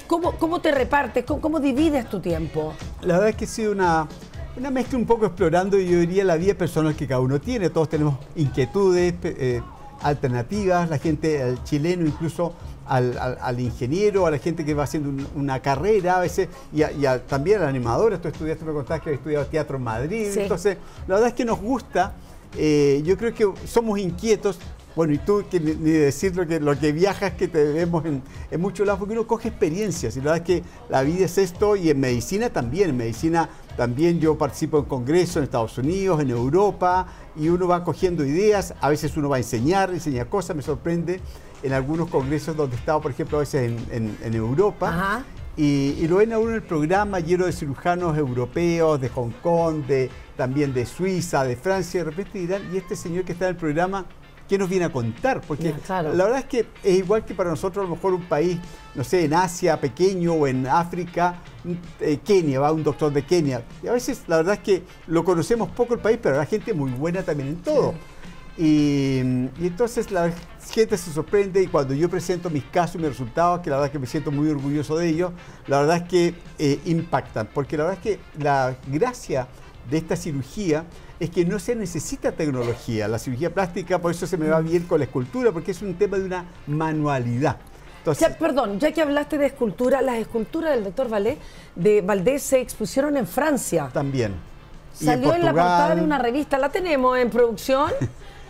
¿Cómo te repartes? ¿Cómo divides tu tiempo? La verdad es que ha sido una mezcla un poco explorando, yo diría, la vida personal que cada uno tiene. Todos tenemos inquietudes, alternativas, la gente, el chileno incluso, al ingeniero, a la gente que va haciendo una carrera a veces, también al animador. Tú estudiaste, me contabas que habías estudiado teatro en Madrid. Sí. Entonces, la verdad es que nos gusta, yo creo que somos inquietos. Bueno, y tú, que ni decir lo que viajas, que te vemos en muchos lados, porque uno coge experiencias. Y la verdad es que la vida es esto, y en medicina también. En medicina también yo participo en congresos en Estados Unidos, en Europa, y uno va cogiendo ideas. A veces uno va a enseñar cosas. Me sorprende en algunos congresos donde he estado, por ejemplo, a veces en Europa. Ajá. Y lo ven a uno en el programa lleno de cirujanos europeos, de Hong Kong, también de Suiza, de Francia. De repente dirán, ¿y este señor que está en el programa, qué nos viene a contar? Porque claro, la verdad es que es igual que para nosotros, a lo mejor un país, no sé, en Asia pequeño o en África, Kenia, va un doctor de Kenia. Y a veces la verdad es que lo conocemos poco el país, pero la gente muy buena también en todo. Sí. Y entonces la gente se sorprende, y cuando yo presento mis casos y mis resultados, que la verdad es que me siento muy orgulloso de ellos, la verdad es que impactan. Porque la verdad es que la gracia de esta cirugía es que no se necesita tecnología. La cirugía plástica, por eso se me va bien con la escultura, porque es un tema de una manualidad. Entonces, perdón, ya que hablaste de escultura, las esculturas del doctor Valdés se expusieron en Francia. También. Salió en la portada de una revista. ¿La tenemos en producción?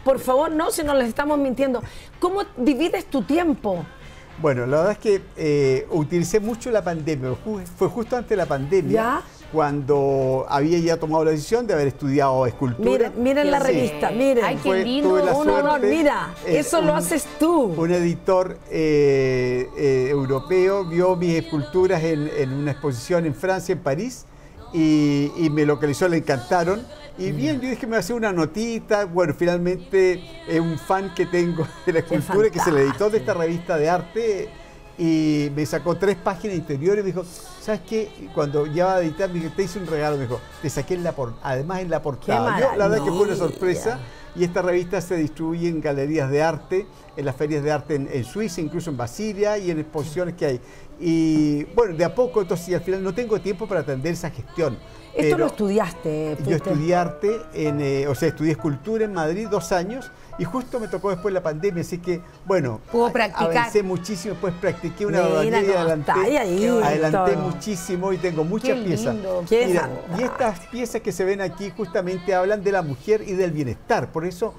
Por favor, no, si no les estamos mintiendo. ¿Cómo divides tu tiempo? Bueno, la verdad es que utilicé mucho la pandemia. Fue justo antes de la pandemia. ¿Ya? Cuando había ya tomado la decisión de haber estudiado escultura. Miren la revista, miren. Ay, qué lindo. No, mira, eso lo haces tú. Un editor europeo vio mis esculturas en una exposición en Francia, en París, y me localizó, le encantaron. Y bien, yo dije que me iba a hacer una notita. Bueno, finalmente es un fan que tengo de la escultura, que es el editor de esta revista de arte. Y me sacó 3 páginas interiores y me dijo, ¿sabes qué? Cuando ya va a editar, me dijo, te hice un regalo, me dijo, te saqué además en la portada. Yo, la verdad que fue una sorpresa, y esta revista se distribuye en galerías de arte, en las ferias de arte en Suiza, incluso en Basilea, y en exposiciones que hay. Y bueno, de a poco, entonces, al final no tengo tiempo para atender esa gestión. ¿Esto lo estudiaste? Yo estudié arte, estudié escultura en Madrid 2 años, y justo me tocó después la pandemia, así que, bueno, puedo practicar. Avancé muchísimo, después practiqué una barbaridad y adelanté muchísimo, y tengo muchas piezas. Mira, y estas piezas que se ven aquí justamente hablan de la mujer y del bienestar. Por eso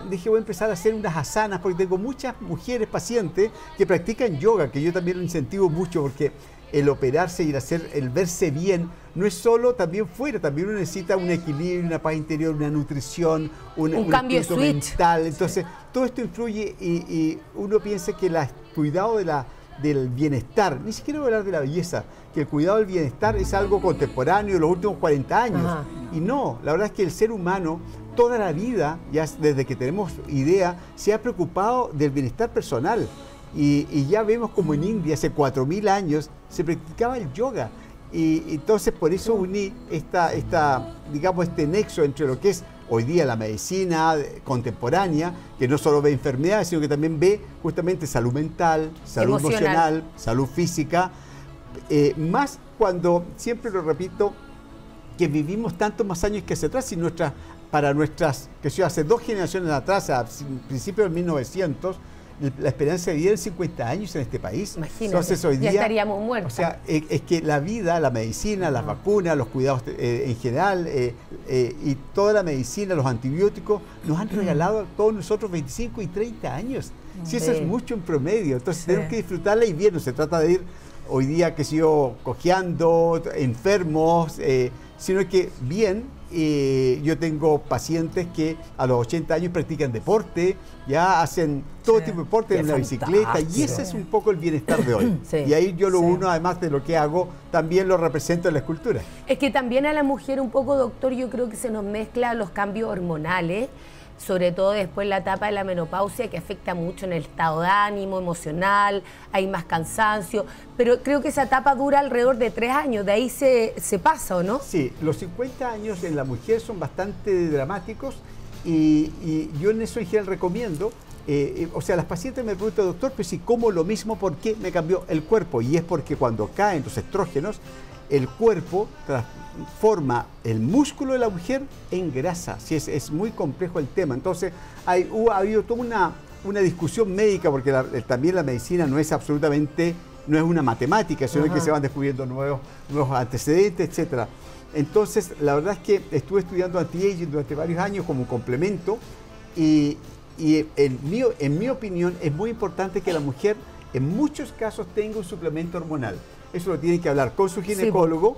dije, voy a empezar a hacer unas asanas, porque tengo muchas mujeres pacientes que practican yoga, que yo también lo incentivo mucho, porque el operarse y el verse bien no es solo también fuera, también uno necesita un equilibrio, una paz interior, una nutrición, un cambio mental. Entonces, todo esto influye, y uno piensa que el cuidado del bienestar, ni siquiera voy a hablar de la belleza, que el cuidado del bienestar es algo contemporáneo de los últimos 40 años. Ajá. Y no, la verdad es que el ser humano toda la vida, ya desde que tenemos idea, se ha preocupado del bienestar personal. Y ya vemos como en India hace 4000 años se practicaba el yoga, y entonces por eso uní digamos, este nexo entre lo que es hoy día la medicina contemporánea, que no solo ve enfermedades, sino que también ve justamente salud mental, salud emocional, salud física, más cuando, siempre lo repito, que vivimos tantos más años que hacia atrás, y hace 2 generaciones atrás, a principios del 1900, la esperanza de vida de 50 años en este país. Imagínate, entonces hoy día ya estaríamos muertos. O sea, es que la vida, la medicina, las vacunas, los cuidados en general, y toda la medicina, los antibióticos, nos han regalado a todos nosotros 25 y 30 años. Si eso es mucho en promedio, entonces tenemos que disfrutarla, y bien, no se trata de ir hoy día, que sigo cojeando, enfermos, sino que bien. Yo tengo pacientes que a los 80 años practican deporte, ya hacen todo tipo de deporte en una bicicleta, y ese es un poco el bienestar de hoy. Y ahí yo lo uno, además de lo que hago, también lo represento en la escultura. Es que también a la mujer un poco, doctor, yo creo que se nos mezcla los cambios hormonales, sobre todo después la etapa de la menopausia, que afecta mucho en el estado de ánimo, emocional, hay más cansancio, pero creo que esa etapa dura alrededor de 3 años, de ahí se pasa, ¿o no? Sí, los 50 años en la mujer son bastante dramáticos, y yo en eso en general recomiendo o sea, las pacientes me preguntan, doctor, pero si como lo mismo, ¿por qué me cambió el cuerpo? Y es porque cuando caen los estrógenos, el cuerpo transforma el músculo de la mujer en grasa. Sí, es muy complejo el tema. Entonces, ha habido toda una discusión médica, porque también la medicina no es absolutamente, no es una matemática, sino que se van descubriendo nuevos antecedentes, etcétera. Entonces, la verdad es que estuve estudiando anti-aging durante varios años como un complemento y en mi opinión es muy importante que la mujer en muchos casos tenga un suplemento hormonal. Eso lo tiene que hablar con su ginecólogo.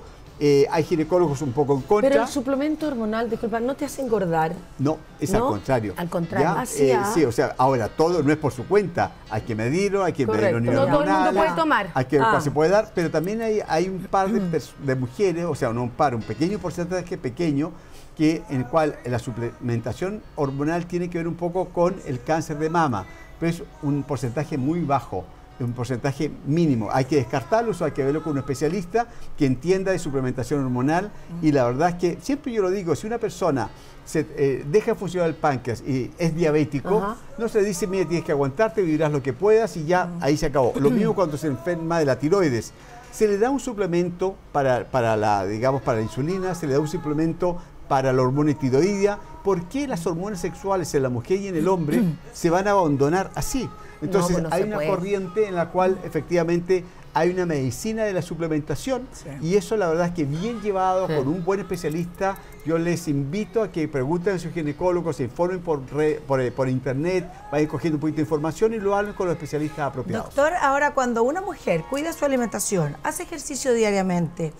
Hay ginecólogos un poco en contra. Pero el suplemento hormonal, disculpa, ¿no te hace engordar? No, es ¿No? al contrario. Al contrario. Sí, o sea, ahora todo no es por su cuenta. Hay que medirlo, hay que medir los niveles No todo el mundo hormonales, puede tomar. hay que ver cuál se puede dar, pero también hay un par de mujeres, o sea, no un par, un pequeño porcentaje pequeño, en el cual la suplementación hormonal tiene que ver un poco con el cáncer de mama, pero es un porcentaje muy bajo. Un porcentaje mínimo. Hay que descartarlo, o hay que verlo con un especialista que entienda de suplementación hormonal. Y la verdad es que siempre yo lo digo, si una persona deja de funcionar el páncreas y es diabético, no se le dice, mire, tienes que aguantarte, vivirás lo que puedas y ya ahí se acabó. Lo mismo cuando se enferma de la tiroides. Se le da un suplemento para la insulina, se le da un suplemento para la hormona tiroidea. ¿Por qué las hormonas sexuales en la mujer y en el hombre se van a abandonar así? Entonces hay una corriente en la cual efectivamente hay una medicina de la suplementación y eso la verdad es que bien llevado con un buen especialista. Yo les invito a que pregunten a sus ginecólogos, se informen por internet, vayan cogiendo un poquito de información y lo hagan con los especialistas apropiados. Doctor, ahora cuando una mujer cuida su alimentación, hace ejercicio diariamente,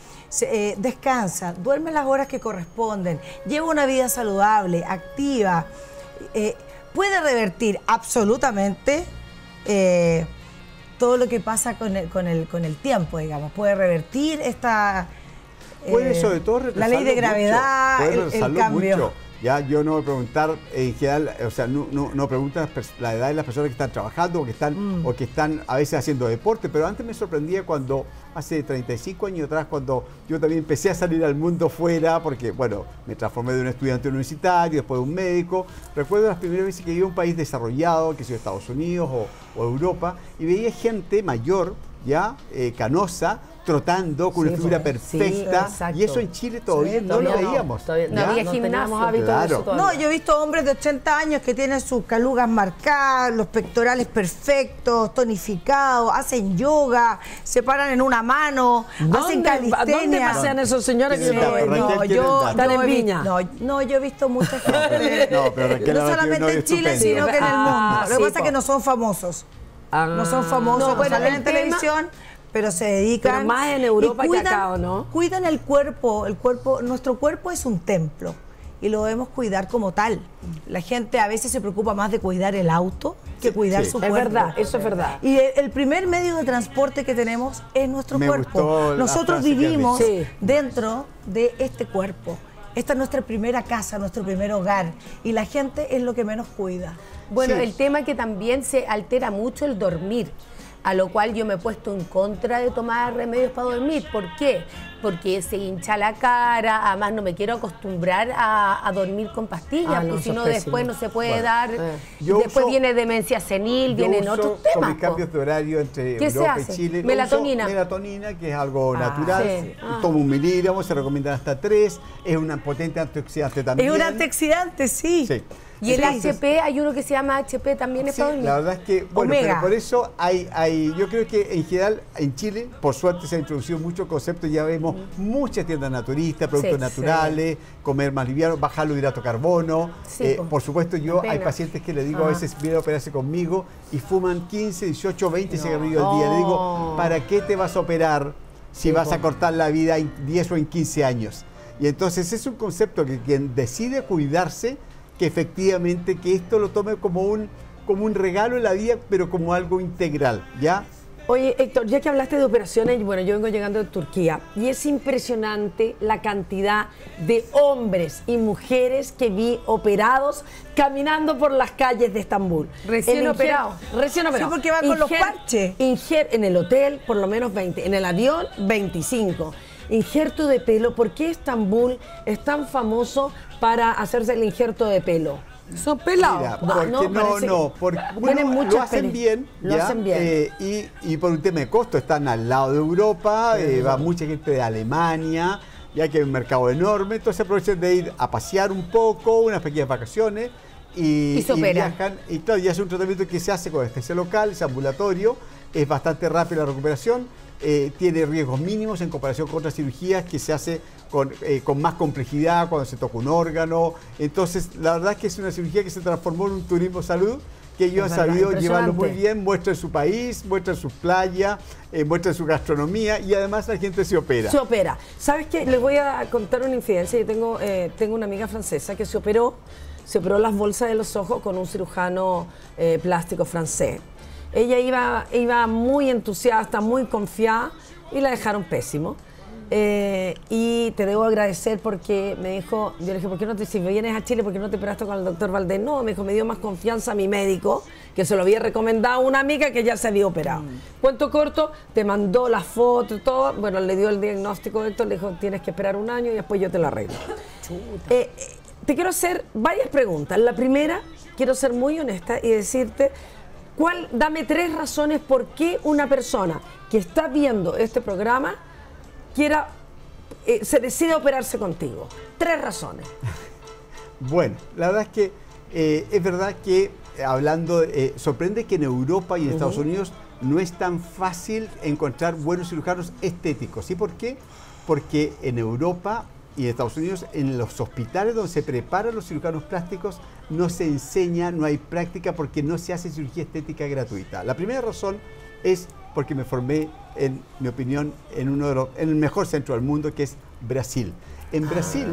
descansa, duerme las horas que corresponden, lleva una vida saludable, activa, puede revertir absolutamente todo lo que pasa con el tiempo, digamos. Puede revertir puede sobre todo la ley de gravedad, el cambio. Mucho. Ya yo no voy a preguntar en general, o sea, no preguntan la edad de las personas que están trabajando o que están a veces haciendo deporte, pero antes me sorprendía cuando hace 35 años atrás, cuando yo también empecé a salir al mundo fuera, porque bueno, me transformé de un estudiante universitario, después de un médico. Recuerdo las primeras veces que iba a un país desarrollado, que sea Estados Unidos o Europa, y veía gente mayor, ya, canosa, trotando con una figura perfecta, y eso en Chile todavía no lo veíamos. No había gimnasio. Claro. No, yo he visto hombres de 80 años que tienen sus calugas marcadas, los pectorales perfectos, tonificados, hacen yoga, se paran en una mano, hacen calistenia. ¿Dónde pasean esos señores que están en Viña? No, yo he visto mucha gente, no solamente en Chile, sino que en el mundo. Lo que pasa es que no son famosos. No son famosos, no salen en televisión, pero se dedican. Pero más en Europa que acá, ¿o no? Cuidan el cuerpo. Nuestro cuerpo es un templo y lo debemos cuidar como tal. La gente a veces se preocupa más de cuidar el auto que cuidar su cuerpo. Es verdad, eso es verdad. Y el primer medio de transporte que tenemos es nuestro cuerpo. Nosotros vivimos dentro de este cuerpo. Esta es nuestra primera casa, nuestro primer hogar, y la gente es lo que menos cuida. Bueno, el tema es que también se altera mucho el dormir, a lo cual yo me he puesto en contra de tomar remedios para dormir. ¿Por qué? Porque se hincha la cara, además no me quiero acostumbrar a dormir con pastillas, porque si no después no se puede dar, después viene demencia senil, vienen otros temas. Con mis cambios de horario entre Europa y Chile. Melatonina. Melatonina, que es algo natural, tomo 1 miligramo, se recomiendan hasta 3, es un potente antioxidante también. Es un antioxidante, sí. Y el HP, hay uno que se llama HP también es para dormir. La verdad es que, bueno, pero por eso yo creo que en general en Chile, por suerte se ha introducido muchos conceptos, ya vemos muchas tiendas naturistas, productos naturales, comer más liviano, bajar los hidratos de carbono. Por supuesto, hay pacientes que le digo a veces, vienen a operarse conmigo y fuman 15, 18, 20 cigarrillos al día. Le digo, ¿para qué te vas a operar si vas a cortar la vida en 10 o en 15 años? Y entonces es un concepto que quien decide cuidarse, que efectivamente que esto lo tome como un regalo en la vida, pero como algo integral, ¿ya? Oye, Héctor, ya que hablaste de operaciones, bueno, yo vengo llegando de Turquía y es impresionante la cantidad de hombres y mujeres que vi operados caminando por las calles de Estambul. Recién operados. Recién operados. Sí, porque van con los parches. En el hotel, por lo menos 20. En el avión, 25. Injerto de pelo. ¿Por qué Estambul es tan famoso para hacerse el injerto de pelo? Son pelados. Mira, porque tienen bueno, mucha lo hacen bien, Lo ¿ya? hacen bien. Y por un tema de costo están al lado de Europa, va mucha gente de Alemania, ya que es un mercado enorme, entonces aprovechan de ir a pasear un poco, unas pequeñas vacaciones y se operan. viajan. Y claro, ya es un tratamiento que se hace con anestesia local, es ambulatorio, es bastante rápida la recuperación, tiene riesgos mínimos en comparación con otras cirugías que se hace con más complejidad cuando se toca un órgano. Entonces, la verdad es que es una cirugía que se transformó en un turismo salud, que ellos han sabido llevarlo muy bien, muestran su país, muestran sus playas, muestran su gastronomía y además la gente se opera. Se opera. ¿Sabes qué? Les voy a contar una infidencia. Yo tengo una amiga francesa que se operó las bolsas de los ojos con un cirujano plástico francés. Ella iba muy entusiasta, muy confiada y la dejaron pésimo. Y te debo agradecer porque me dijo, yo le dije, ¿por qué no si vienes a Chile, por qué no te operaste con el doctor Valdés? No, me dijo, me dio más confianza a mi médico, que se lo había recomendado a una amiga que ya se había operado. Cuento corto, te mandó la foto y todo, bueno, le dio el diagnóstico de esto, le dijo, tienes que esperar un año y después yo te lo arreglo. Te quiero hacer varias preguntas. La primera, quiero ser muy honesta y decirte, dame 3 razones por qué una persona que está viendo este programa se decide operarse contigo. 3 razones. Bueno, la verdad es que es verdad que sorprende que en Europa y en Estados Unidos no es tan fácil encontrar buenos cirujanos estéticos. ¿Y por qué? Porque en Europa y en Estados Unidos, en los hospitales donde se preparan los cirujanos plásticos, no se enseña, no hay práctica porque no se hace cirugía estética gratuita. La primera razón es porque me formé, en mi opinión, en el mejor centro del mundo, que es Brasil. En Brasil,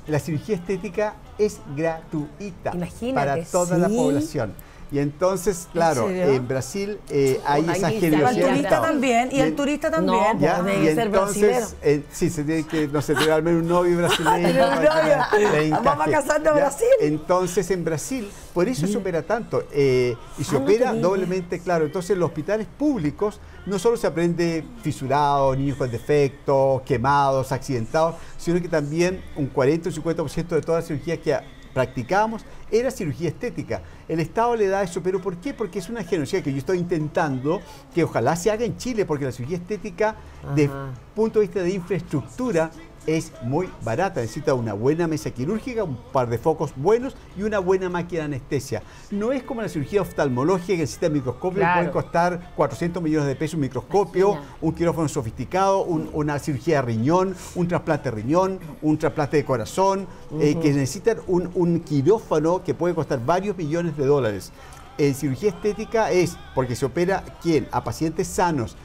la cirugía estética es gratuita. Imagínate, para toda la población. Y entonces, claro, en Brasil hay esa generosidad. Y el turista también, y el turista también. No, ¿Ya? tiene que ser brasilero. Sí, se tiene que, no sé, al menos un novio brasileño. Vamos a casarnos a Brasil. Entonces, en Brasil, por eso se opera tanto. Y se opera doblemente, claro. Entonces, en los hospitales públicos no solo se aprende fisurado, niños con defectos, quemados, accidentados, sino que también un 40 o 50% de todas las cirugías que practicábamos era cirugía estética. El Estado le da eso, pero ¿por qué? Porque es una generosidad que yo estoy intentando que ojalá se haga en Chile, porque la cirugía estética, desde el punto de vista de infraestructura, es muy barata. Necesita una buena mesa quirúrgica, un par de focos buenos y una buena máquina de anestesia. No es como la cirugía oftalmológica que necesita microscopio, puede costar 400 millones de pesos un microscopio, un quirófano sofisticado, una cirugía de riñón, un trasplante de riñón, un trasplante de corazón, que necesitan un quirófano que puede costar varios millones de dólares. En cirugía estética es porque se opera, ¿quién? A pacientes sanos,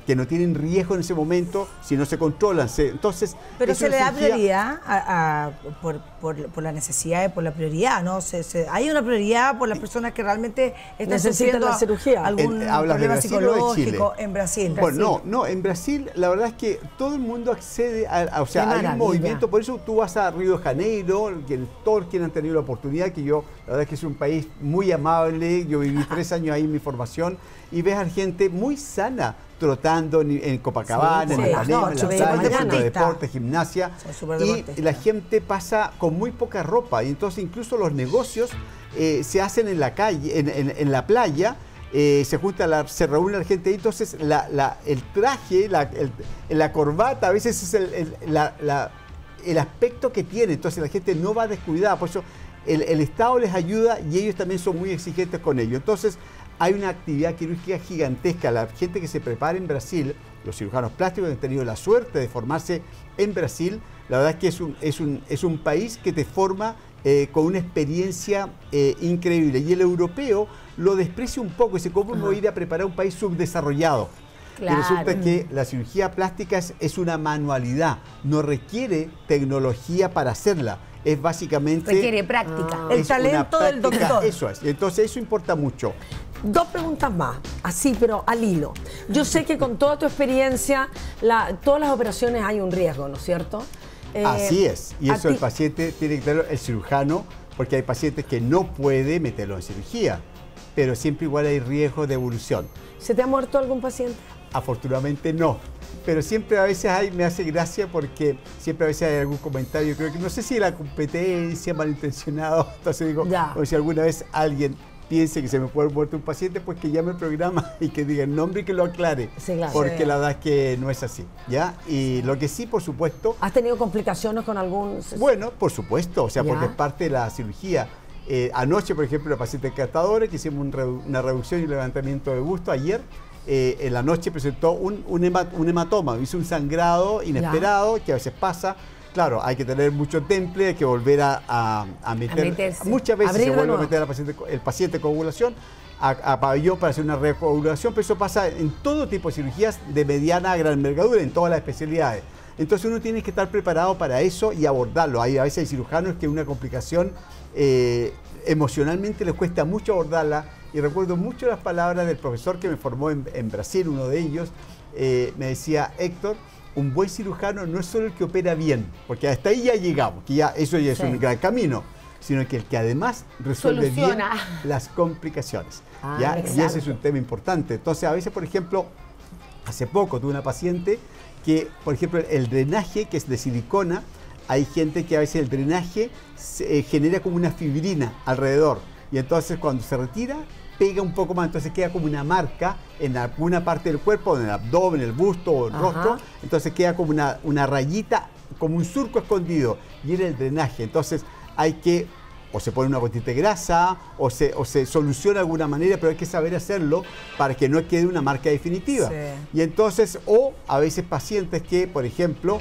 que no tienen riesgo en ese momento si no se controlan. Entonces, pero se le da prioridad por la necesidad, por la prioridad, ¿no? Hay una prioridad por las personas que realmente están sufriendo la cirugía. algún problema psicológico en Brasil. Bueno, no, en Brasil la verdad es que todo el mundo accede o sea, hay un movimiento, por eso tú vas a Río de Janeiro, todos quienes han tenido la oportunidad, que yo, la verdad es que es un país muy amable, yo viví 3 años ahí en mi formación, y ves a gente muy sana, trotando en Copacabana, en Ipanema, en la playa, haciendo deporte, gimnasia, y la gente pasa con muy poca ropa, y entonces incluso los negocios se hacen en la calle, en la playa, se reúne la gente, y entonces el traje, la corbata, a veces es el aspecto que tiene, entonces la gente no va descuidada, por eso el Estado les ayuda y ellos también son muy exigentes con ello. Entonces, hay una actividad quirúrgica gigantesca. La gente que se prepara en Brasil, los cirujanos plásticos que han tenido la suerte de formarse en Brasil, la verdad es que es un país que te forma con una experiencia increíble. Y el europeo lo desprecia un poco y dice, ¿cómo me voy a ir a preparar un país subdesarrollado? Claro. Y resulta que la cirugía plástica es una manualidad, no requiere tecnología para hacerla. Es básicamente... requiere práctica. El talento del doctor. Eso es. Entonces eso importa mucho. 2 preguntas más, así, pero al hilo. Yo sé que con toda tu experiencia, todas las operaciones hay un riesgo, ¿no es cierto? Así es. Y eso el paciente tiene que tenerlo, el cirujano, porque hay pacientes que no puede meterlo en cirugía, pero siempre igual hay riesgo de evolución. ¿Se te ha muerto algún paciente? Afortunadamente no. Pero siempre a veces me hace gracia porque siempre a veces hay algún comentario, creo que no sé si la competencia, malintencionado, entonces digo, o si alguna vez alguien piense que se me puede muerto un paciente, pues que llame al programa y que diga el nombre y que lo aclare, porque la verdad es que no es así, ¿ya? Y lo que sí, por supuesto... ¿Has tenido complicaciones con algún...? Bueno, por supuesto, o sea, porque es parte de la cirugía. Anoche, por ejemplo, la paciente encantadora, que hicimos una reducción y un levantamiento de busto ayer, en la noche presentó un hematoma, hizo un sangrado inesperado, que a veces pasa. Claro, hay que tener mucho temple, hay que volver a meter. Muchas veces se vuelve a meter el paciente con coagulación a pabellón para hacer una recoagulación, pero eso pasa en todo tipo de cirugías de mediana a gran envergadura, en todas las especialidades. Entonces uno tiene que estar preparado para eso y abordarlo. A veces hay cirujanos que una complicación emocionalmente les cuesta mucho abordarla. Y recuerdo mucho las palabras del profesor que me formó en Brasil, uno de ellos, me decía, Héctor, un buen cirujano no es solo el que opera bien, porque hasta ahí ya llegamos, que ya eso ya es un gran camino, sino que el que además resuelve bien las complicaciones. ¿ya? Y ese es un tema importante. Entonces, a veces, por ejemplo, hace poco tuve una paciente que, por ejemplo, el drenaje, que es de silicona, hay gente que a veces el drenaje genera como una fibrina alrededor. Y entonces cuando se retira, pega un poco más, entonces queda como una marca en alguna parte del cuerpo, en el abdomen, el busto o el rostro, entonces queda como una rayita, como un surco escondido, y era el drenaje. Entonces hay que, o se pone una gotita de grasa, o se soluciona de alguna manera, pero hay que saber hacerlo para que no quede una marca definitiva. Y entonces, o a veces pacientes que, por ejemplo,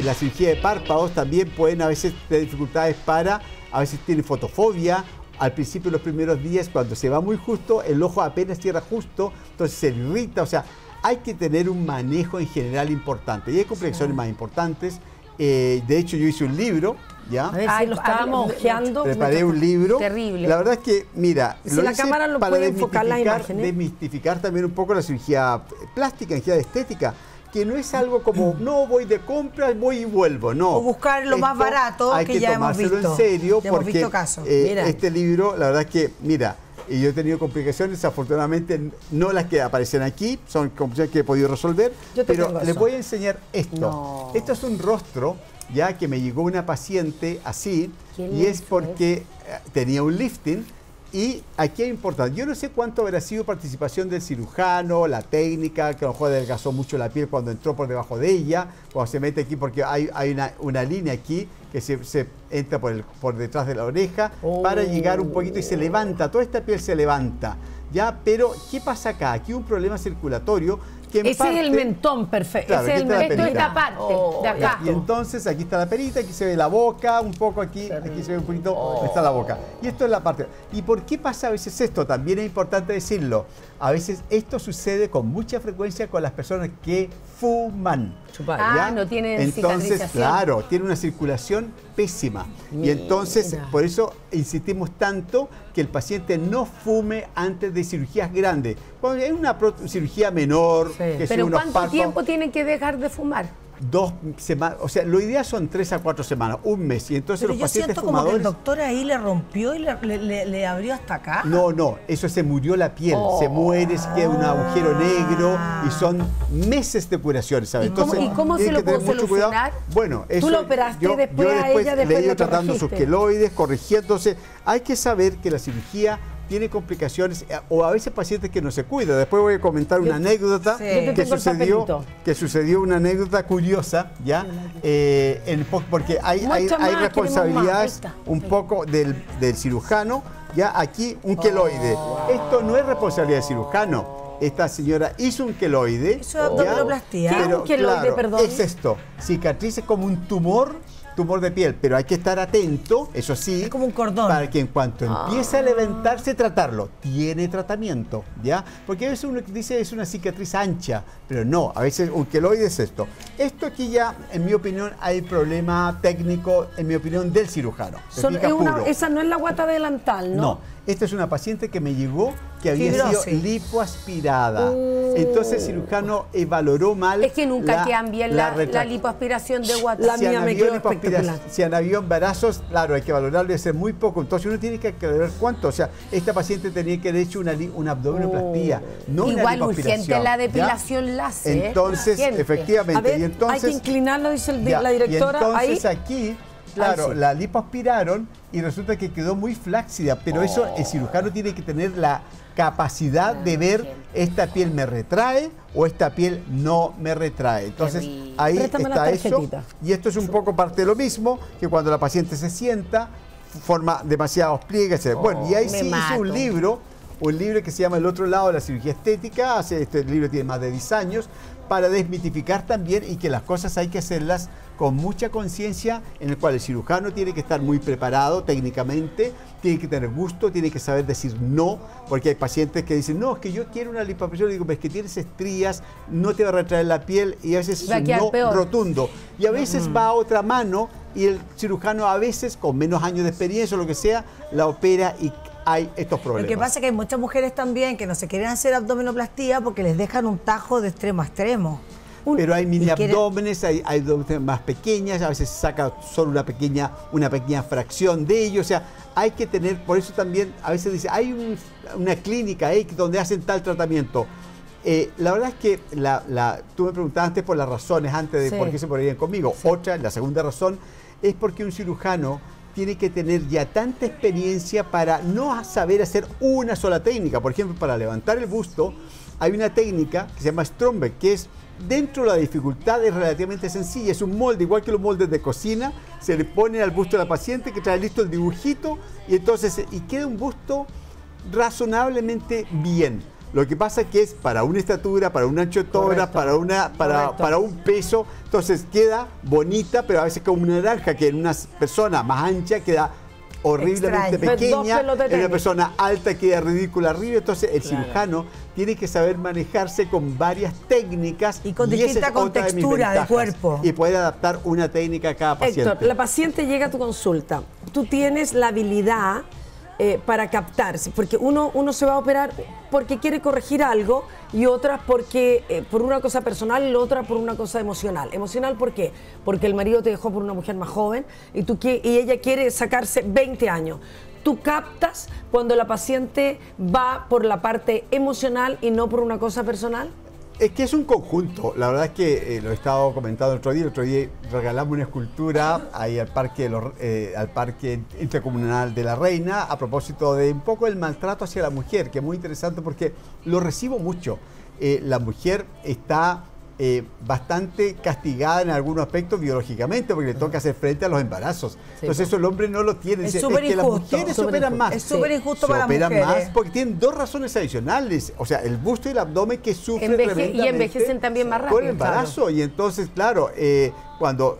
la cirugía de párpados también pueden a veces tener dificultades a veces tienen fotofobia. Al principio, los primeros días, cuando se va muy justo, el ojo apenas cierra justo, entonces se irrita. O sea, hay que tener un manejo en general importante. Y hay complicaciones más importantes. De hecho, yo hice un libro, ¿ya? A ver, si lo estábamos ojeando. Preparé un libro. Terrible. La verdad es que, mira, si la cámara lo puede enfocar las imágenes. Desmistificar también un poco la cirugía plástica, en general estética, que no es algo como, no voy de compras, voy y vuelvo, no. O buscar lo más barato, que ya hemos visto. Hay que tomárselo en serio, ya porque hemos visto casos. Este libro, la verdad es que, mira, y yo he tenido complicaciones, afortunadamente no las que aparecen aquí, son complicaciones que he podido resolver, pero les voy a enseñar esto. No. Esto es un rostro, ya que me llegó una paciente así, y es porque tenía un lifting. Y aquí es importante, yo no sé cuánto habrá sido participación del cirujano, la técnica, que a lo mejor adelgazó mucho la piel cuando entró por debajo de ella, cuando se mete aquí, porque hay una línea aquí que se entra por detrás de la oreja para llegar un poquito y se levanta, toda esta piel se levanta. ¿Ya? Pero, ¿qué pasa acá? Aquí hay un problema circulatorio. Que ese es el mentón, perfecto. Claro, esto es esta parte de acá. Y entonces aquí está la perita, aquí se ve la boca, un poco aquí se ve un poquito, está la boca. Y esto es la parte. ¿Y por qué pasa a veces esto? También es importante decirlo. A veces esto sucede con mucha frecuencia con las personas que fuman. No tienen entonces, claro, tiene una circulación pésima. Y entonces, por eso insistimos tanto que el paciente no fume antes de cirugías grandes. Cuando hay una cirugía menor, que ¿pero cuánto tiempo tienen que dejar de fumar? 2 semanas, o sea, lo ideal son 3 a 4 semanas, un mes. Y entonces pero los yo pacientes siento fumadores... como que el doctor ahí le rompió y le abrió hasta acá. No, eso se murió la piel, se muere, se queda un agujero negro y son meses de curación, ¿sabes? ¿Y cómo se lo puedo solucionar? Bueno, eso, tú lo operaste después a ella, le he ido tratando sus queloides, corrigiéndose. Hay que saber que la cirugía tiene complicaciones, o a veces pacientes que no se cuidan. Después voy a comentar una anécdota que sucedió una anécdota curiosa, ¿ya? Porque hay responsabilidades un poco del cirujano, ¿ya? Aquí un queloide. Esto no es responsabilidad del cirujano. Esta señora hizo un queloide. ¿Eso es abdominoplastia? ¿Qué es un queloide, perdón? Es esto, cicatrices como un tumor de piel, pero hay que estar atento, eso sí, es como un cordón, para que en cuanto empiece a levantarse, tratarlo. Tiene tratamiento, ¿ya? Porque a veces uno dice es una cicatriz ancha, pero no, a veces un queloide es esto. Esto aquí ya, en mi opinión, hay problema técnico, en mi opinión, del cirujano. Esa no es la guata delantal, ¿no? No, esta es una paciente que me llegó que había sido Fibrosis. lipoaspirada. Entonces el cirujano valoró mal. Es que nunca quedan bien la lipoaspiración de guatón. La mía me quedó espectacular. Si han habido embarazos, claro, hay que valorarlo, debe ser muy poco. Entonces uno tiene que aclarar cuánto. O sea, esta paciente tenía que haber hecho una abdominoplastía, no una Igual lipoaspiración. urgente la ¿ya? depilación láser. Entonces, Urgente. efectivamente. A ver, y entonces, hay que inclinarlo, dice ya, la directora. Y entonces ahí. aquí, claro, Ahí sí. la lipoaspiraron y resulta que quedó muy flácida, pero eso el cirujano tiene que tener la capacidad de ver esta piel me retrae o esta piel no me retrae. Entonces Terrible. ahí Préstame la está eso. tarjetita. Y esto es un poco parte de lo mismo que cuando la paciente se sienta, forma demasiados pliegues. Bueno, y ahí me sí hizo mato. un libro que se llama El otro lado de la cirugía estética. Este libro tiene más de 10 años para desmitificar también y que las cosas hay que hacerlas con mucha conciencia, en el cual el cirujano tiene que estar muy preparado técnicamente, tiene que tener gusto, tiene que saber decir no, porque hay pacientes que dicen, no, es que yo quiero una lipoaspiración, y digo, es que tienes estrías, no te va a retraer la piel, y a veces es Va a un quedar no peor. rotundo. Y a veces va a otra mano, y el cirujano a veces, con menos años de experiencia o lo que sea, la opera y hay estos problemas. Lo que pasa es que hay muchas mujeres también que no se quieren hacer abdominoplastía porque les dejan un tajo de extremo a extremo. Pero hay mini y quiere- abdómenes, hay abdómenes más pequeñas, a veces se saca solo una pequeña fracción de ellos. O sea, hay que tener, por eso también a veces dice, hay una clínica donde hacen tal tratamiento. La verdad es que tú me preguntabas antes por las razones, antes de Sí. por qué se podrían conmigo. Otra, la segunda razón, es porque un cirujano tiene que tener ya tanta experiencia para no saber hacer una sola técnica. Por ejemplo, para levantar el busto, hay una técnica que se llama Stromberg, que es, dentro de la dificultad, es relativamente sencilla. Es un molde, igual que los moldes de cocina, se le pone al busto de la paciente, que trae listo el dibujito, y entonces queda un busto razonablemente bien. Lo que pasa es que es para una estatura, para un ancho de tórax, para un peso, entonces queda bonita, pero a veces como una naranja, que en una persona más ancha queda horriblemente Extraño. pequeña, Dos pelotas de en una tenis. persona alta queda ridícula arriba. Entonces el cirujano tiene que saber manejarse con varias técnicas Y con esa distinta es otra de mis contextura del ventajas. cuerpo. Y poder adaptar una técnica a cada paciente. Héctor, la paciente llega a tu consulta. Tú tienes la habilidad para captarse, porque uno se va a operar porque quiere corregir algo y otra porque por una cosa personal y la otra por una cosa emocional. ¿Emocional por qué? Porque el marido te dejó por una mujer más joven y ella quiere sacarse 20 años. Tú captas cuando la paciente va por la parte emocional y no por una cosa personal. Es que es un conjunto. La verdad es que lo he estado comentando el otro día. El otro día regalamos una escultura ahí al parque intercomunal de la Reina a propósito de un poco el maltrato hacia la mujer, que es muy interesante porque lo recibo mucho. La mujer está bastante castigada en algunos aspectos biológicamente porque le toca hacer frente a los embarazos. Entonces eso el hombre no lo tiene. Es Dice, súper que las injusto, mujeres se súper operan injusto. más. Es súper injusto Se para las operan mujeres. más porque tienen dos razones adicionales. O sea, el busto y el abdomen que sufren Y tremendamente envejecen también más rápido. con el embarazo. Y entonces, claro, cuando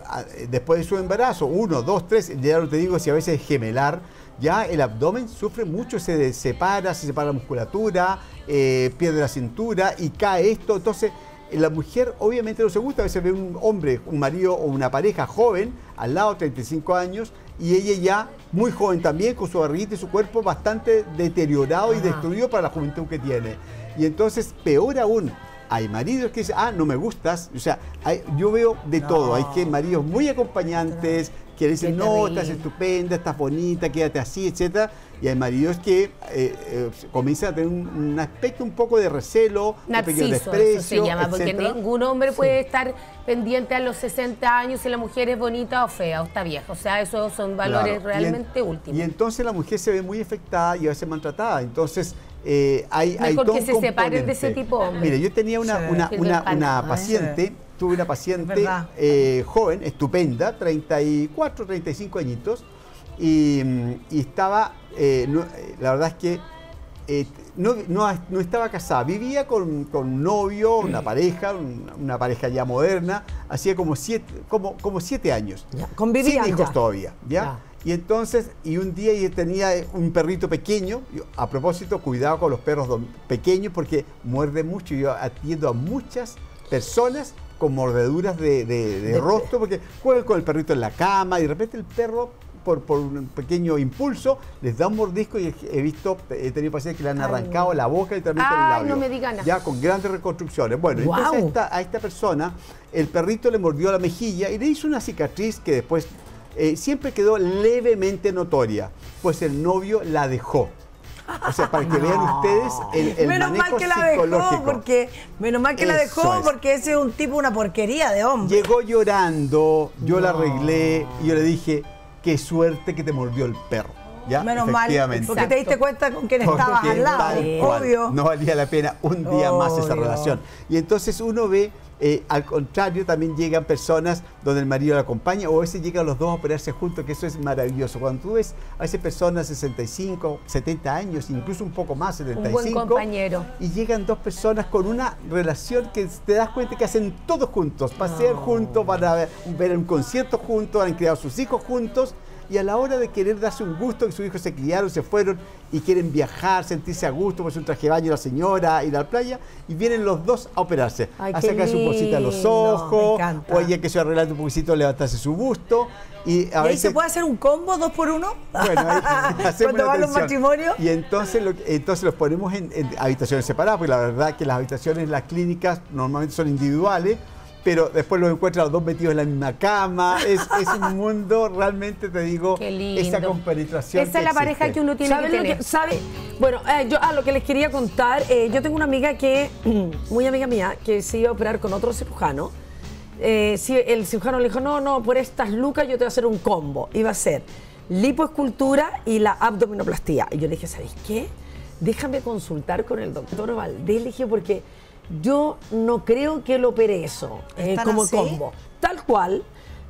después de su embarazo, 1, 2, 3, ya no te digo si a veces es gemelar, ya el abdomen sufre mucho, se separa la musculatura, pierde la cintura y cae esto. Entonces, la mujer obviamente no se gusta. A veces ve un hombre, un marido o una pareja joven al lado, 35 años, y ella ya muy joven también, con su barriguita y su cuerpo bastante deteriorado y destruido para la juventud que tiene. Y entonces, peor aún, hay maridos que dicen, no me gustas. O sea, yo veo de todo. Hay que maridos muy acompañantes que le dicen, Qué no, terrible. estás estupenda, estás bonita, quédate así, etcétera. Y hay maridos que comienzan a tener un aspecto un poco de recelo, un pequeño Narciso, desprecio, eso se llama, porque etcétera. ningún hombre puede estar pendiente a los 60 años si la mujer es bonita o fea o está vieja. O sea, esos son valores Claro. realmente últimos. Y entonces la mujer se ve muy afectada y a veces maltratada. Entonces, hay Mejor todo que un se separen de ese componente. tipo de hombres. Mire, yo tenía una Sí. paciente, tuve una paciente verdad. joven, estupenda, 34, 35 añitos, y estaba, la verdad es que no estaba casada, vivía con un novio, una pareja ya moderna, hacía como 7 años. Ya, convivían sin hijos ya. todavía, ¿ya? Y entonces, un día ella tenía un perrito pequeño. A propósito, cuidado con los perros pequeños porque muerden mucho. Yo atiendo a muchas personas con mordeduras de rostro porque juegan con el perrito en la cama y de repente el perro por un pequeño impulso, les da un mordisco y he tenido pacientes que le han arrancado la boca y también el labio. No me digan nada. Ya con grandes reconstrucciones. Bueno, entonces a esta persona, el perrito le mordió la mejilla y le hizo una cicatriz que después siempre quedó levemente notoria, pues el novio la dejó. O sea, para que vean ustedes el menos manejo mal que la psicológico. dejó, porque menos mal que la dejó, porque ese es un tipo, una porquería de hombre. Llegó llorando, yo la arreglé y yo le dije, qué suerte que te mordió el perro. ¿Ya? Menos mal, porque te diste cuenta con quién estabas al lado, obvio. No valía la pena un día más esa relación. Y entonces uno ve, al contrario, también llegan personas donde el marido la acompaña, o a veces llegan los dos a operarse juntos, que eso es maravilloso. Cuando tú ves a veces personas de 65, 70 años, incluso un poco más, 75. Un buen compañero. Y llegan dos personas con una relación que te das cuenta que hacen todo juntos, pasean juntos, van a ver un concierto juntos, han criado sus hijos juntos. Y a la hora de querer darse un gusto, que sus hijos se criaron, se fueron y quieren viajar, sentirse a gusto, pues un traje de baño la señora, ir a la playa, y vienen los dos a operarse, a sacarse un bolsita a los ojos, o ella que se arreglando un poquito, levantarse su busto. ¿Y ahí se puede hacer un combo 2 por 1? Bueno, ahí hacemos cuando van los matrimonios. Y entonces los ponemos en habitaciones separadas, porque la verdad que las habitaciones en las clínicas normalmente son individuales, pero después los encuentran los dos metidos en la misma cama. Es un mundo, realmente te digo, esa compenetración. Esa es la pareja que uno tiene que tener. Bueno, yo lo que les quería contar, yo tengo una amiga muy amiga mía, que se iba a operar con otro cirujano. El cirujano le dijo, no, por estas lucas yo te voy a hacer un combo. Iba a ser lipoescultura y la abdominoplastía. Y yo le dije, ¿sabes qué? Déjame consultar con el doctor Valdés, le dije, porque yo no creo que él opere eso como así? combo. Tal cual,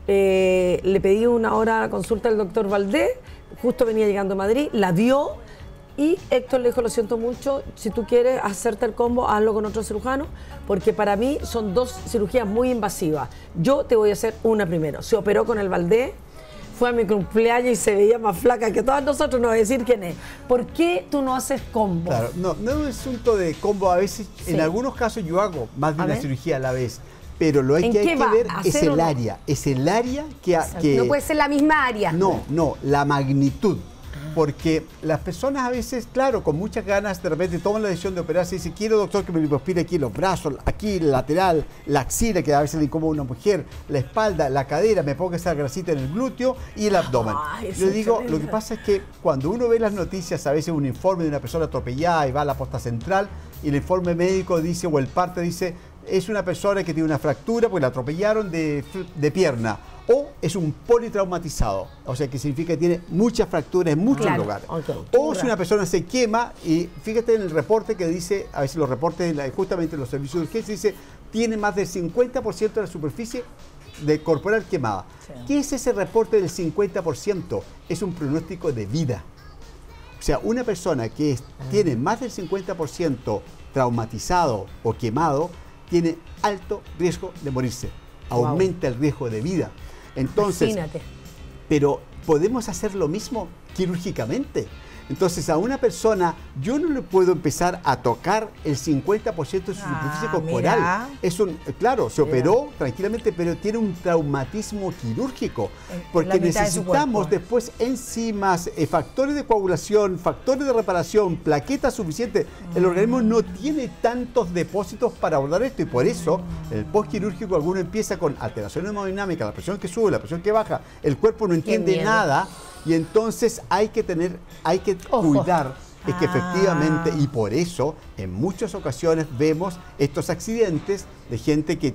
le pedí una hora de consulta al doctor Valdés, justo venía llegando a Madrid, la vio y Héctor le dijo, lo siento mucho, si tú quieres hacerte el combo, hazlo con otro cirujano, porque para mí son dos cirugías muy invasivas. Yo te voy a hacer una primero. Se operó con el Valdés, fue a mi cumpleaños y se veía más flaca que todas nosotros, no voy a decir quién es. ¿Por qué tú no haces combo? Claro, no es un asunto de combo. A veces, en algunos casos yo hago más de una cirugía a la vez, pero lo que hay que ver es el área. Es el área que... No puede ser la misma área. No, la magnitud. Porque las personas a veces, claro, con muchas ganas, de repente toman la decisión de operarse y dicen, quiero, doctor, que me lipoaspire aquí los brazos, aquí el lateral, la axila, que a veces le incomoda a una mujer, la espalda, la cadera, me pongo esa grasita en el glúteo y el abdomen. Yo digo, lo que pasa es que cuando uno ve las noticias, a veces un informe de una persona atropellada y va a la posta central y el informe médico dice, o el parte dice, es una persona que tiene una fractura porque la atropellaron de pierna. O es un politraumatizado, o sea que significa que tiene muchas fracturas en muchos lugares. O si una persona se quema, y fíjate en el reporte que dice, a veces los reportes justamente en los servicios de urgencia, dice, tiene más del 50% de la superficie corporal quemada. ¿Qué es ese reporte del 50%? Es un pronóstico de vida. O sea, una persona que tiene más del 50% traumatizado o quemado, tiene alto riesgo de morirse. Aumenta el riesgo de vida. Entonces, imagínate. Pero podemos hacer lo mismo quirúrgicamente. Entonces, a una persona, yo no le puedo empezar a tocar el 50% de su superficie corporal. Claro, se operó tranquilamente, pero tiene un traumatismo quirúrgico. Porque necesitamos después enzimas, factores de coagulación, factores de reparación, plaquetas suficientes. El organismo no tiene tantos depósitos para abordar esto, y por eso el postquirúrgico, alguno empieza con alteraciones hemodinámicas, la presión que sube, la presión que baja, el cuerpo no entiende nada. Y entonces hay que cuidar, es que efectivamente, y por eso en muchas ocasiones vemos estos accidentes de gente que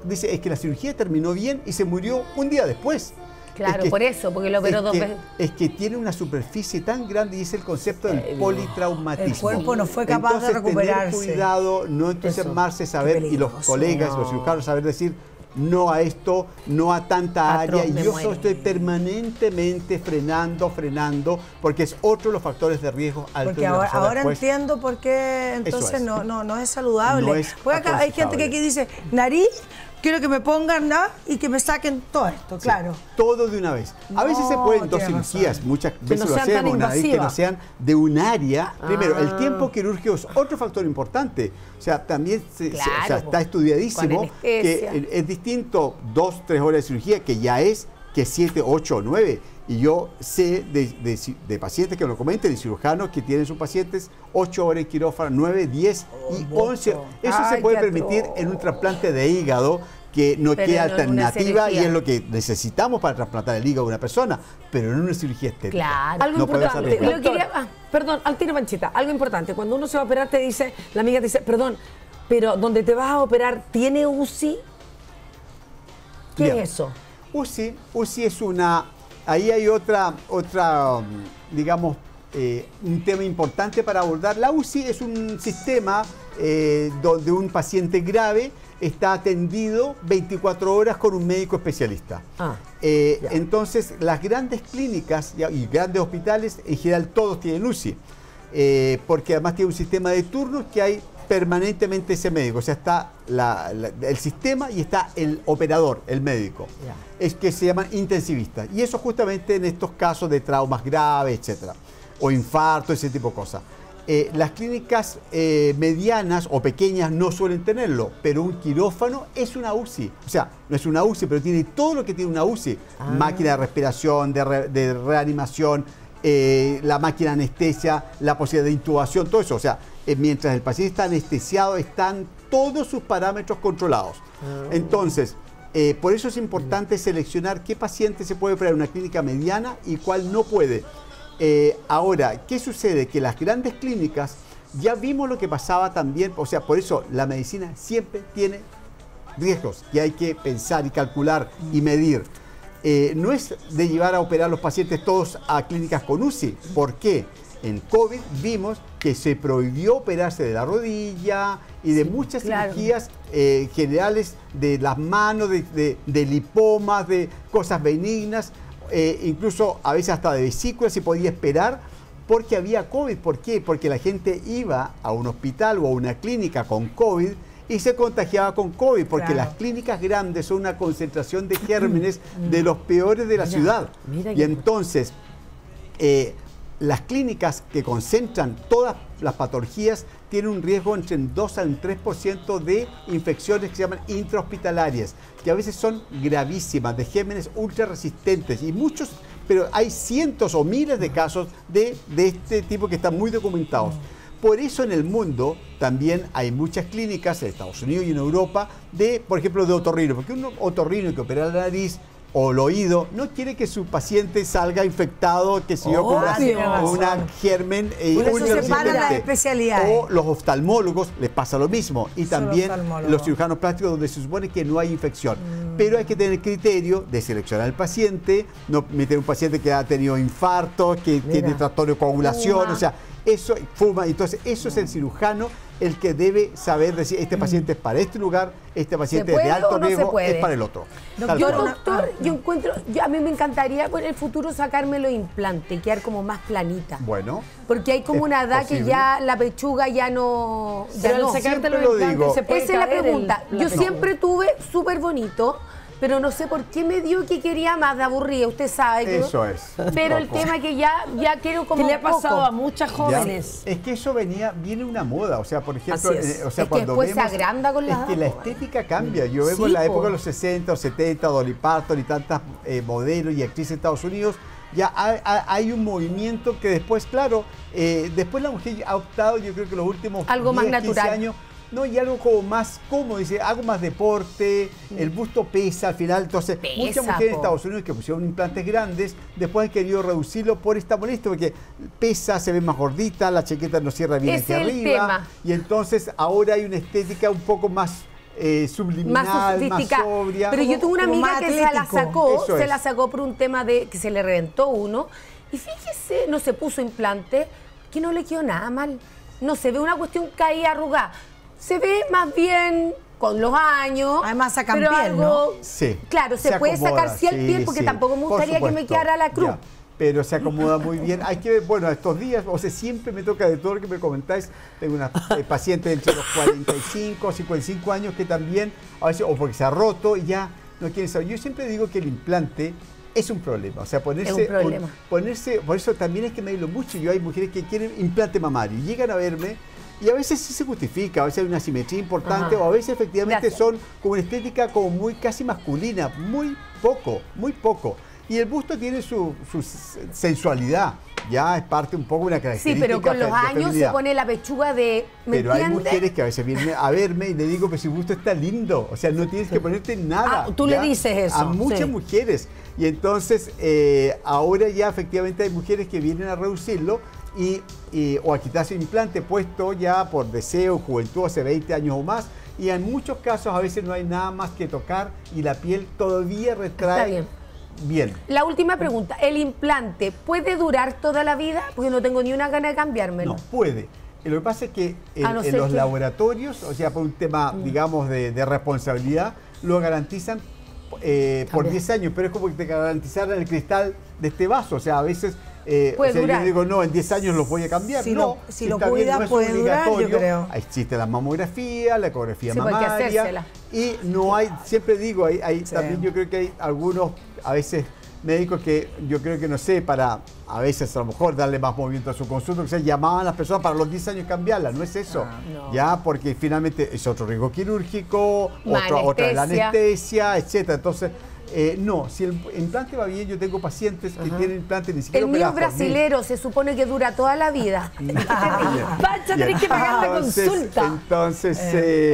dice, es que la cirugía terminó bien y se murió un día después. Claro, por eso, porque lo operó 2 veces. Es que tiene una superficie tan grande y es el concepto del politraumatismo. El cuerpo no fue capaz de recuperarse. Tener cuidado, no entusiasmarse, saber, y los colegas, los cirujanos, saber decir, no a esto, no a tanta área, y yo estoy permanentemente frenando, porque es otro de los factores de riesgo alto. Porque ahora entiendo por qué entonces no es saludable. No es porque acá hay gente que aquí dice, nariz, quiero que me pongan nada y que me saquen todo esto, claro. Todo de una vez. A veces se pueden dos cirugías, muchas veces lo hacemos, una vez que no sean de un área. Primero, el tiempo quirúrgico es otro factor importante. O sea, también está estudiadísimo que es distinto 2-3 horas de cirugía, que ya es que 7, 8 o 9. Y yo sé de pacientes que me lo comenten, de cirujanos que tienen sus pacientes 8 horas en quirófano, 9, 10 y 11. Eso se puede permitir en un trasplante de hígado, que no queda alternativa y es lo que necesitamos para trasplantar el hígado de una persona, pero no una cirugía estética. Claro. Algo importante. Perdón, al tiro Panchita, algo importante. Cuando uno se va a operar, te dice, la amiga te dice, perdón, pero donde te vas a operar, ¿tiene UCI? ¿Qué Bien. es eso? UCI es una... Ahí hay otra digamos, un tema importante para abordar. La UCI es un sistema donde un paciente grave está atendido 24 horas con un médico especialista. Entonces, las grandes clínicas y grandes hospitales, en general todos tienen UCI, porque además tiene un sistema de turnos que hay permanentemente ese médico. O sea, está el sistema y está el operador, el médico. Es que se llaman intensivistas. Y eso justamente en estos casos de traumas graves, etcétera, o infarto, ese tipo de cosas. Las clínicas medianas o pequeñas no suelen tenerlo, pero un quirófano es una UCI. O sea, no es una UCI, pero tiene todo lo que tiene una UCI. Máquina de respiración, de reanimación, la máquina de anestesia, la posibilidad de intubación, todo eso. O sea, mientras el paciente está anestesiado, están todos sus parámetros controlados. Entonces, por eso es importante seleccionar qué paciente se puede operar en una clínica mediana y cuál no puede. Ahora, ¿qué sucede? Que las grandes clínicas, ya vimos lo que pasaba también, o sea, por eso la medicina siempre tiene riesgos que hay que pensar y calcular y medir. No es de llevar a operar los pacientes todos a clínicas con UCI. ¿Por qué? En COVID vimos que se prohibió operarse de la rodilla y de muchas cirugías generales de las manos, de lipomas, de cosas benignas, incluso a veces hasta de vesículas se podía esperar porque había COVID. ¿Por qué? Porque la gente iba a un hospital o a una clínica con COVID y se contagiaba con COVID, porque las clínicas grandes son una concentración de gérmenes de los peores de la ciudad. Y entonces, las clínicas que concentran todas las patologías tienen un riesgo entre un 2 al 3% de infecciones que se llaman intrahospitalarias, que a veces son gravísimas, de gérmenes ultra resistentes y muchos, pero hay cientos o miles de casos de este tipo que están muy documentados. Por eso en el mundo también hay muchas clínicas, en Estados Unidos y en Europa, por ejemplo, de otorrino, porque un otorrino que opera la nariz o el oído no quiere que su paciente salga infectado, que se yo, con una germen por eso separan las especialidades. O los oftalmólogos les pasa lo mismo, y también los cirujanos plásticos, donde se supone que no hay infección. Pero hay que tener criterio de seleccionar al paciente, no meter un paciente que ha tenido infarto, que tiene trastorno de coagulación, o sea, eso fuma. Entonces eso es el cirujano el que debe saber decir, este paciente es para este lugar, este paciente es de alto riesgo, es para el otro. Doctor, a mí me encantaría en el futuro sacarme los implantes y quedar como más planita. Bueno. Porque hay como una edad que ya la pechuga ya no... Sacarte los implantes se puede. Esa es la pregunta. Yo siempre tuve súper bonito, pero no sé por qué me dio que quería más de aburrida, usted sabe. Que eso es. Pero el tema es que ya quiero como que le ha pasado a muchas jóvenes. Es que eso viene una moda, o sea, por ejemplo, o sea, es cuando que después se agranda con la... Es que la estética cambia. Yo veo en la época de los 60 o 70, Dolly Parton y tantas modelos y actrices de Estados Unidos, ya hay un movimiento que después, claro, después la mujer ha optado, yo creo que los últimos algo 10, más 15 años, no, y algo como más cómodo, dice, hago más deporte, el busto pesa al final. Entonces, muchas mujeres en Estados Unidos que pusieron implantes grandes, después han querido reducirlo por esta molestia, porque pesa, se ve más gordita, la chaqueta no cierra bien hacia arriba. Y entonces ahora hay una estética un poco más subliminal, más sobria. Pero yo tuve una amiga que se la sacó por un tema de que se le reventó uno, y fíjese, no se puso implante, que no le quedó nada mal. No se ve una cuestión caída, arrugada. Se ve más bien con los años. Además sacan pero piel, algo, ¿no? Sí. Claro, se puede sacar sí el piel, porque tampoco me gustaría que me quedara la cruz. Ya, pero se acomoda muy bien. Hay que ver, bueno, estos días, o sea, siempre me toca, de todo lo que me comentáis, tengo una paciente entre los 45, 55 años que también, a veces, o porque se ha roto y ya no quiere saber. Yo siempre digo que el implante es un problema, o sea, ponerse, por eso también hay que medirlo mucho. Yo hay mujeres que quieren implante mamario y llegan a verme. Y a veces sí se justifica, a veces hay una simetría importante, o a veces efectivamente son como una estética como muy casi masculina, muy poco, muy poco. Y el busto tiene su sensualidad, ya es parte un poco de una característica. Sí, pero con los años se pone la pechuga de... Pero hay mujeres que a veces vienen a verme y le digo, pero si el busto está lindo, o sea, no tienes que ponerte nada. Tú le dices eso. A muchas mujeres. Y entonces, ahora ya efectivamente hay mujeres que vienen a reducirlo o a quitarse el implante puesto ya por deseo, juventud, hace 20 años o más. Y en muchos casos a veces no hay nada más que tocar y la piel todavía retrae. Está bien. Bien. La última pregunta, ¿el implante puede durar toda la vida? Porque no tengo ni una gana de cambiármelo. No, puede. Lo que pasa es que en los laboratorios, o sea, por un tema, digamos, de responsabilidad, lo garantizan por 10 años, pero es como que te garantizaran el cristal de este vaso. O sea, a veces yo digo, no, en 10 años los voy a cambiar. Si no, si lo cuidas, no puede durar, yo creo. Existe la mamografía, la ecografía sí, mamaria. Y no hay, siempre digo, también yo creo que hay algunos, a veces, médicos que yo creo que, no sé, para a veces a lo mejor darle más movimiento a su consulta, que se llamaban a las personas para los 10 años cambiarla, no es eso. No. Ya, porque finalmente es otro riesgo quirúrgico, otra la anestesia, etcétera. Entonces, no, si el implante va bien, yo tengo pacientes que tienen implante ni siquiera el mío es brasilero, se supone que dura toda la vida. Pacha, tenés que pagar la consulta. Entonces,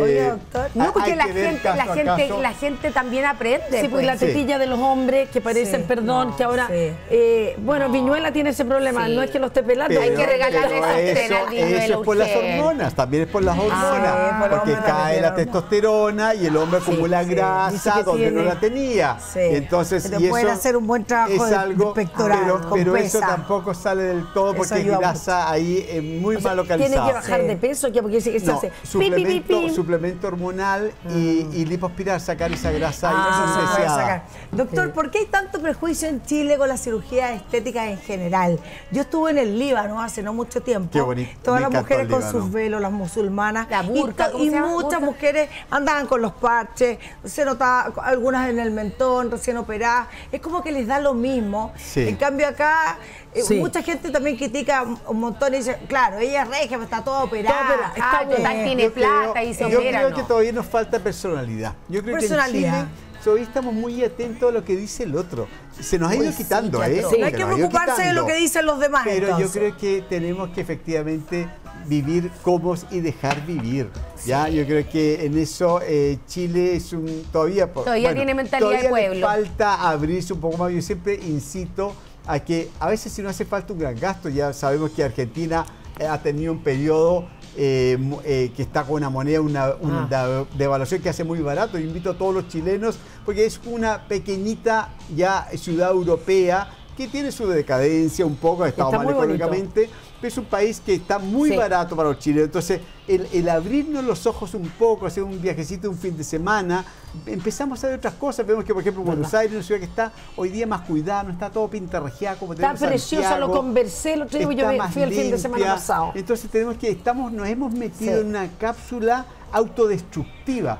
oye, doctor, no, porque la gente también aprende. Sí, pues la tetilla de los hombres que parecen, que ahora, bueno, Viñuela tiene ese problema, no es que lo esté pelando. Hay que regalarle esas eso es por las hormonas, también es por las hormonas, porque cae la testosterona y el hombre acumula grasa donde no la tenía. Sí. Entonces, pero pueden hacer un buen trabajo de pectoral, pero eso tampoco sale del todo porque es grasa ahí muy mal localizada. Tiene que bajar de peso, porque se hace suplemento hormonal y lipoaspirar, sacar esa grasa sacar. Doctor, ¿por qué hay tanto prejuicio en Chile con la cirugía estética en general? Yo estuve en el Líbano hace no mucho tiempo. Qué bonito. Todas las mujeres con sus velos, las musulmanas, la burka, y muchas mujeres andaban con los parches, se notaba algunas en el mentón, recién operadas, es como que les da lo mismo. En cambio acá mucha gente también critica un montón y dice, claro, ella es regia, está toda operada, tiene plata y se opera. Yo creo que todavía nos falta personalidad. Yo creo que en Chile todavía estamos muy atentos a lo que dice el otro. Se nos ha ido quitando, no hay que preocuparse de lo que dicen los demás. Pero entonces, yo creo que tenemos que efectivamente vivir cómodos y dejar vivir. Ya, yo creo que en eso Chile es todavía tiene mentalidad de pueblo. Le falta abrirse un poco más. Yo siempre incito a que a veces si no hace falta un gran gasto, ya sabemos que Argentina ha tenido un periodo que está con una moneda, una devaluación que hace muy barato. Yo invito a todos los chilenos, porque es una pequeñita ya ciudad europea que tiene su decadencia un poco, ha estado mal económicamente, pero es un país que está muy barato para los chilenos. Entonces, el abrirnos los ojos un poco, hacer un viajecito un fin de semana, empezamos a ver otras cosas. Vemos que, por ejemplo, Buenos Aires es una ciudad que está hoy día más cuidada, no está todo pintarrajeado como tenemos Está preciosa, lo conversé el otro día, yo fui el fin de semana pasado. Entonces, nos hemos metido en una cápsula autodestructiva.